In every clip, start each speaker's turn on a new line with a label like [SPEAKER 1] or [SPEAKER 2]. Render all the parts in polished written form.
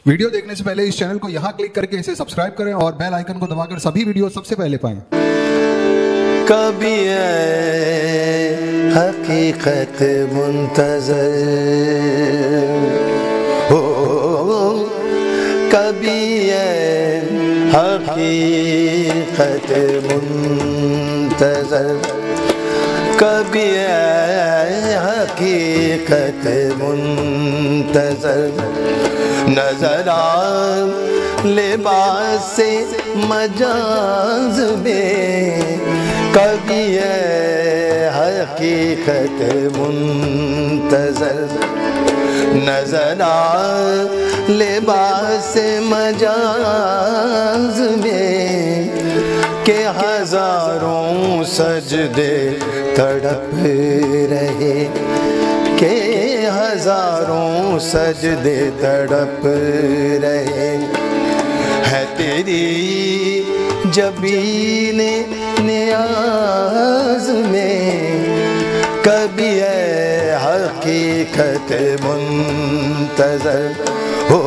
[SPEAKER 1] Video دیکھنے سے پہلے اس چینل کو یہاں کلک کر کے اسے سبسکرائب کریں اور بیل آئیکن کو دبا کر سبھی ویڈیو سب سے پہلے پائیں۔
[SPEAKER 2] کبھی اے حقیقت منتظر ہو، کبھی اے حقیقت منتظر، کبھی اے حقیقت منتظر، نظر آ لباس مجاز میں، کبھی اے حقیقت منتظر، نظر آ لباس مجاز میں، کہ ہزاروں سجدے تڑپ رہے، کہ ہزاروں سجدے تڑپ رہے، ہے تیری جبین نیاز میں، کبھی اے حقیقت منتظر ہو،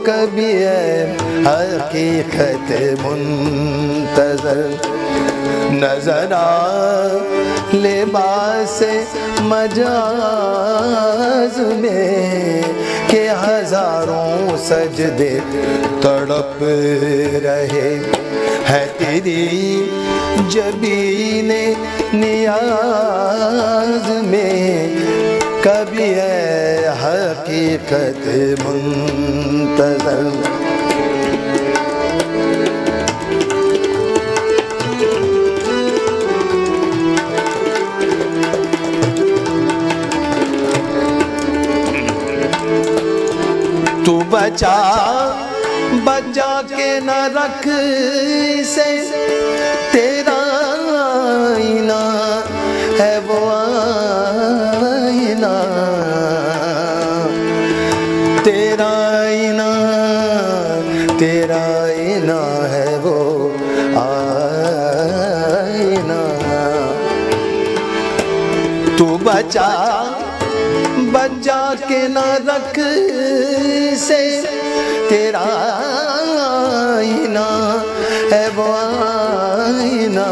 [SPEAKER 2] کبھی اے حقیقت منتظر، نظر آ لباس مجاز میں، کہ ہزاروں سجدے تڑپ رہے، ہے تیری جبین نیاز میں، کبھی اے حقیقت منتظر۔ تو بچا بچا کے نہ رکھ اسے، تیرا آئینہ ہے وہ آئینہ، تیرا آئینہ، تیرا آئینہ ہے وہ آئینہ، تو بچا بچا کے نہ رکھ سے، تیرا آئینہ ہے وہ آئینہ،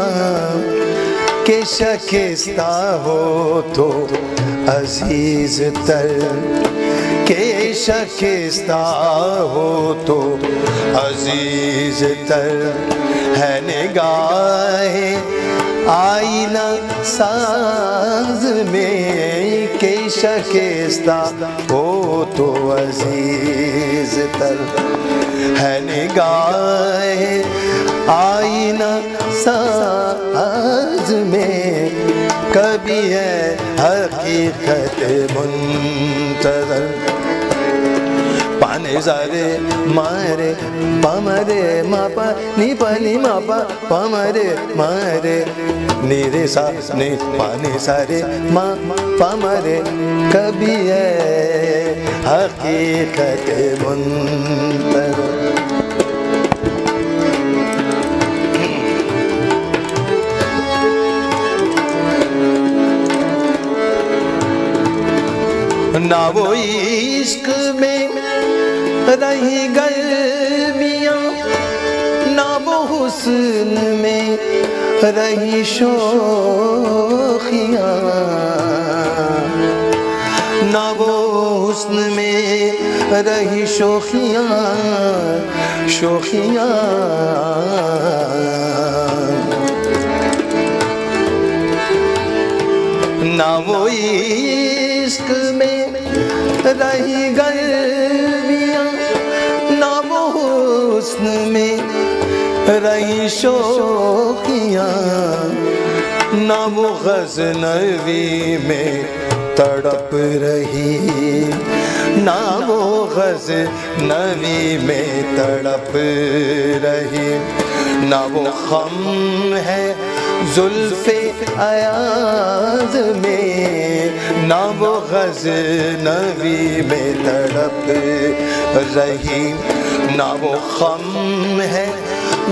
[SPEAKER 2] کہ شکستہ ہو تو عزیز تر، کہ شکستہ ہو تو عزیز تر، ہے نگاہ آئینہ ساز میں، کہ شکستہ ہو تو عزیز تر، ہے نگاہ آئینہ ساز میں، کبھی ہے حقیقت منتظر۔ پانے زارے مارے پامرے ماپا نی پانی ماپا پامرے مارے نی رے سا نی پانے سارے ماں پامرے، کبھی ہے حقیقت منتظر۔ نہ وہ عشق میں رہی گرمیاں، نہ وہ حسن میں رہی شوخیاں، نہ وہ حسن میں رہی شوخیاں، شوخیاں، نہ وہ عشق میں رہی گرمیاں، نہ وہ حسن میں رہی شوخیاں، نہ وہ غزنوی میں تڑپ رہی، نہ وہ غزنوی میں تڑپ رہی، نہ وہ خم ہے زلف ایاز میں، نہ وہ غزنوی میں تڑپ رہی، نہ وہ خم ہے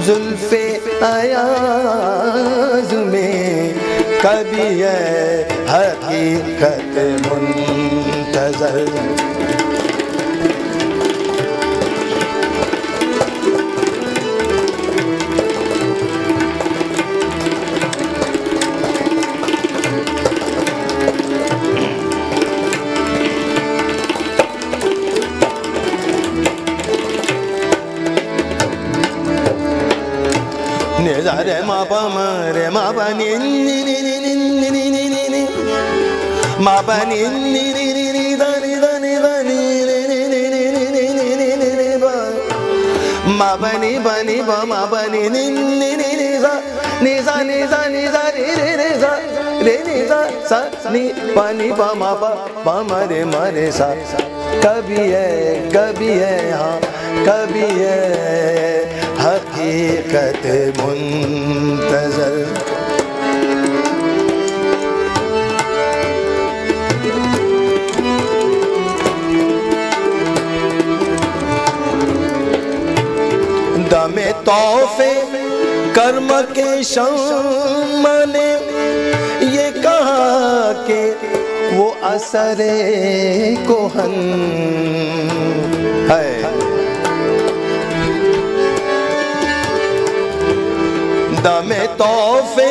[SPEAKER 2] زلف ایاز میں، کبھی ہے حقیقت منتظر۔ za re ma pa ma re ma pa ni ni ni ni ni ni ni ni ni ni ma pa ni ni ni ni ni da ni da ni da ni ni ni ni ni ni ni ni ni ni ba ma pa ni ba ma pa ni ni ni ni ni za ni za ni za ni za ni re re za re ni za sa ni pa ma pa ma re sa کبھی ہے ہاں کبھی ہے حقیقت منتظر دم تحفے کرم کے شام نے یہ کہا کہ وہ اثر کہن ہے دم تحفے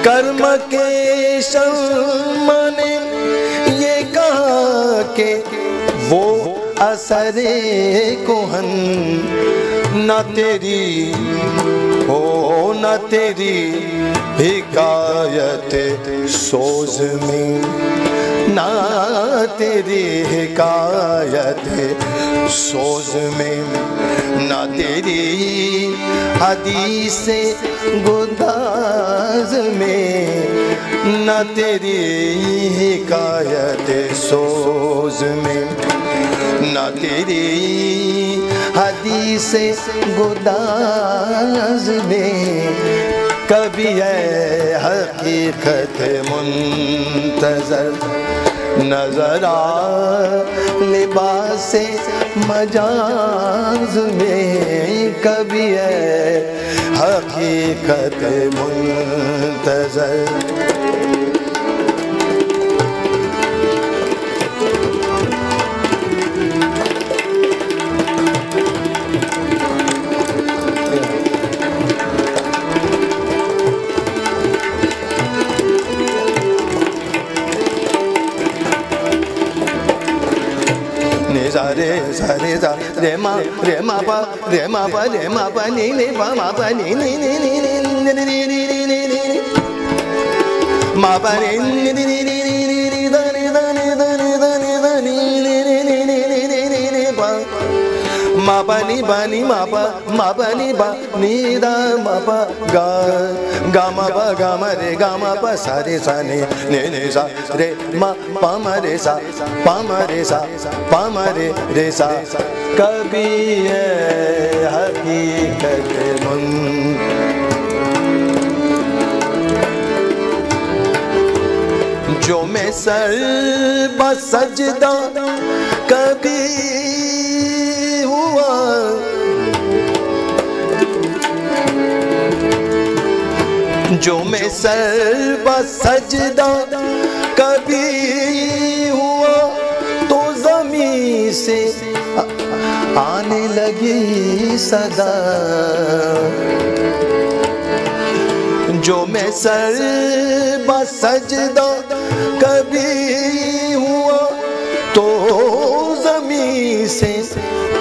[SPEAKER 2] کرم کے شام نے یہ کہا کہ وہ اثر کہن نہ تیری حکایت سوز میں نہ تیری حکایت سوز میں نہ تیری حدیث گداز میں نہ تیری حکایت سوز میں نہ تیری حدیث گداز میں کبھی ہے حقیقت منتظر نظر آ لباس مجاز میں کبھی ہے حقیقت منتظر re ma pa ni ni pa ma pa ni ni ni ni ni ni ni ni ni ni ma pa ni ni ni ni ni ni da ni da ni da ni da ni da ni ni ni ni ni ni ni ni pa ma pa ni ba ni ma pa ni da ma pa ga ma pa sa re sa ni ni sa re ma pa ma re sa pa ma re sa کبھی ہے حقیقت جو میں سر بسجدہ کبھی ہوا جو میں سر بسجدہ کبھی ہوا تو زمین سے آنے لگی صدا جو میں سر بسجدہ کبھی ہوا تو زمین سے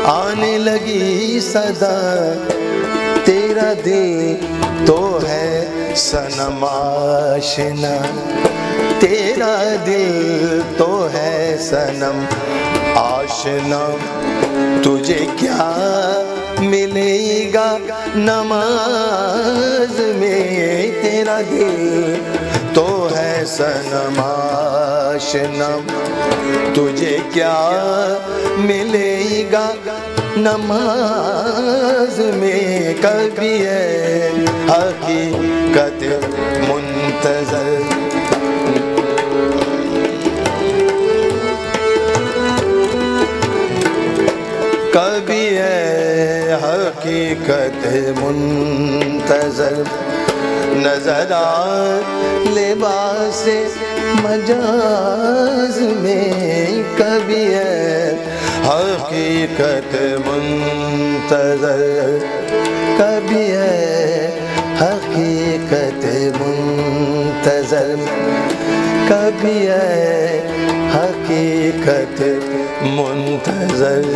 [SPEAKER 2] آنے لگی صدا تیرا دل تو ہے صنم آشنا تیرا دل تو ہے صنم آشنا تجھے کیا ملے گا نماز میں تیرا دل تو ہے صنم آشنا تجھے کیا ملے گا نماز میں کبھی ہے حقیقت منتظر کبھی ہے حقیقت منتظر نظر آ لباس مجاز میں کبھی ہے حقیقت منتظر کبھی ہے حقیقت منتظر کبھی ہے حقیقت منتظر